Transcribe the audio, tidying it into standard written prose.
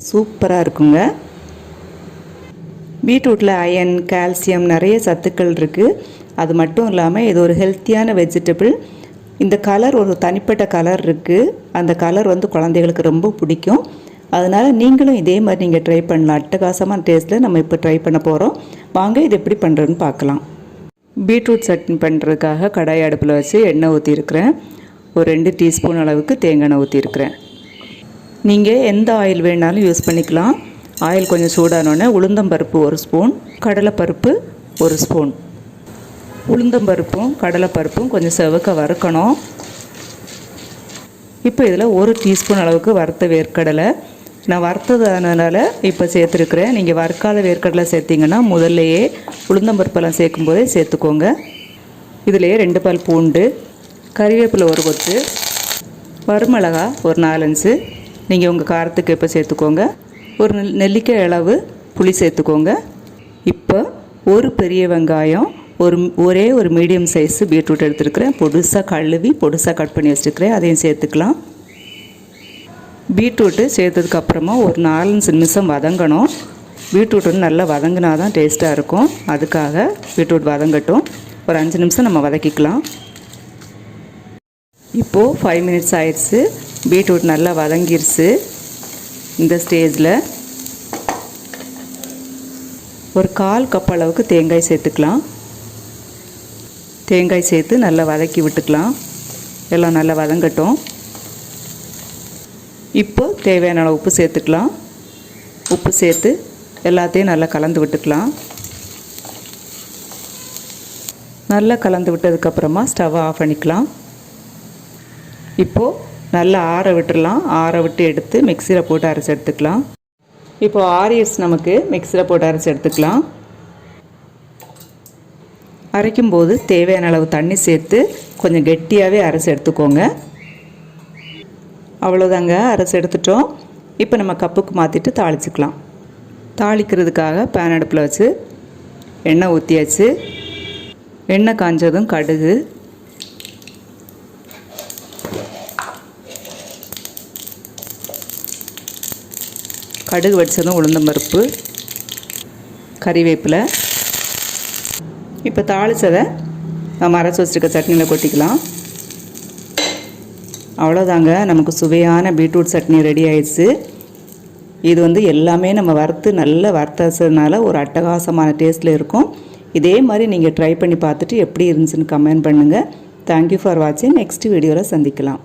சூப்பராக இருக்குங்க. பீட்ரூட்டில் iron, calcium நிறைய சத்துக்கள் இருக்குது. அது மட்டும் இல்லாமல் இது ஒரு ஹெல்த்தியான வெஜிடபிள். இந்த கலர் ஒரு தனிப்பட்ட கலர் இருக்குது. அந்த கலர் குழந்தைகளுக்கு ரொம்ப பிடிக்கும். அதனால் நீங்களும் இதே மாதிரி நீங்கள் ட்ரை பண்ணலாம். அட்டகாசமான டேஸ்ட்டில் நம்ம இப்போ ட்ரை பண்ண போகிறோம். வாங்க இது எப்படி பண்ணுறதுன்னு பார்க்கலாம். பீட்ரூட் சட்னி பண்ணுறதுக்காக கடாய் அடுப்பில் வச்சு எண்ணெய் ஊற்றிருக்கிறேன். ஒரு 2 டீஸ்பூன் அளவுக்கு தேங்காய் எண்ணெய் ஊற்றிருக்கிறேன். நீங்கள் எந்த ஆயில் வேணாலும் யூஸ் பண்ணிக்கலாம். ஆயில் கொஞ்சம் சூடானோடனே உளுந்தம்பருப்பு 1 ஸ்பூன், கடலைப்பருப்பு 1 ஸ்பூன். உளுந்தம்பருப்பும் கடலைப்பருப்பும் கொஞ்சம் செவக்க வறுக்கணும். இப்போ இதில் 1 டீஸ்பூன் அளவுக்கு வறுத்த வேர்க்கடலை நான் வறுத்ததுனால இப்போ சேர்த்துருக்குறேன். நீங்கள் வறுக்காத வேர்க்கடலை சேர்த்திங்கன்னா முதல்லையே உளுந்தம்பருப்பெல்லாம் சேர்க்கும் போதே சேர்த்துக்கோங்க. இதிலேயே 2 பல் பூண்டு, கறிவேப்பிலை 1 கொத்து, வரமிளகா ஒரு 4-5 நீங்கள் உங்கள் காரத்துக்கு இப்போ சேர்த்துக்கோங்க. ஒரு நெல்லிக்காய் அளவு புளி சேர்த்துக்கோங்க. இப்போ ஒரு பெரிய வெங்காயம், ஒரே ஒரு மீடியம் சைஸு பீட்ரூட் எடுத்துருக்கிறேன். பொடுசாக கழுவி பொடுசாக கட் பண்ணி வச்சுருக்கிறேன். அதையும் சேர்த்துக்கலாம். பீட்ரூட்டு சேர்த்ததுக்கப்புறமா ஒரு 4-5 நிமிஷம் வதங்கணும். பீட்ரூட் நல்லா வதங்கினா தான் டேஸ்ட்டாக இருக்கும். அதுக்காக பீட்ரூட் வதங்கட்டும். ஒரு 5 நிமிஷம் நம்ம வதக்கிக்கலாம். இப்போது 5 மினிட்ஸ் ஆயிடுச்சு. பீட்ரூட் நல்லா வதங்கிருச்சு. இந்த ஸ்டேஜில் ஒரு 1/4 கப் அளவுக்கு தேங்காய் சேர்த்துக்கலாம். தேங்காய் சேர்த்து நல்லா வதக்கி விட்டுக்கலாம். எல்லாம் நல்லா வதங்கட்டும். இப்போ தேவையான அளவு உப்பு சேர்த்துக்கலாம். உப்பு சேர்த்து எல்லாத்தையும் நல்லா கலந்து விட்டுக்கலாம். நல்லா கலந்து விட்டதுக்கப்புறமா ஸ்டவ்வை ஆஃப் பண்ணிக்கலாம். இப்போது நல்லா ஆற விட்டுடலாம். ஆற விட்டு எடுத்து மிக்சியில் போட்டு அரைச்சி எடுத்துக்கலாம். இப்போது ஆரியர்ஸ் நமக்கு மிக்சியில் போட்டு அரைச்சி எடுத்துக்கலாம். அரைக்கும்போது தேவையான அளவு தண்ணி சேர்த்து கொஞ்சம் கெட்டியாகவே அரைச்சி எடுத்துக்கோங்க. அவ்வளோதாங்க, அரைச்சி எடுத்துட்டோம். இப்போ நம்ம கப்புக்கு மாற்றிட்டு தாளிச்சிக்கலாம். தாளிக்கிறதுக்காக பேன் அடுப்பில் வச்சு எண்ணெய் ஊற்றியாச்சு. எண்ணெய் காஞ்சதும் கடுகு, கடுகு வச்சதும் உளுந்தம்பருப்பு, கறிவேப்பிலை. இப்போ தாளித்ததை நம்ம அரைச்சி வச்சுருக்க சட்னியில் கொட்டிக்கலாம். அவ்வளோதாங்க, நமக்கு சுவையான பீட்ரூட் சட்னி ரெடி ஆயிடுச்சு. இது எல்லாமே நம்ம வறுத்து நல்லா வறுத்ததுனால ஒரு அட்டகாசமான டேஸ்ட்டில் இருக்கும். இதே மாதிரி நீங்கள் ட்ரை பண்ணி பார்த்துட்டு எப்படி இருந்துச்சுன்னு கமெண்ட் பண்ணுங்கள். தேங்க்யூ ஃபார் வாட்சிங். நெக்ஸ்ட் வீடியோவில் சந்திக்கலாம்.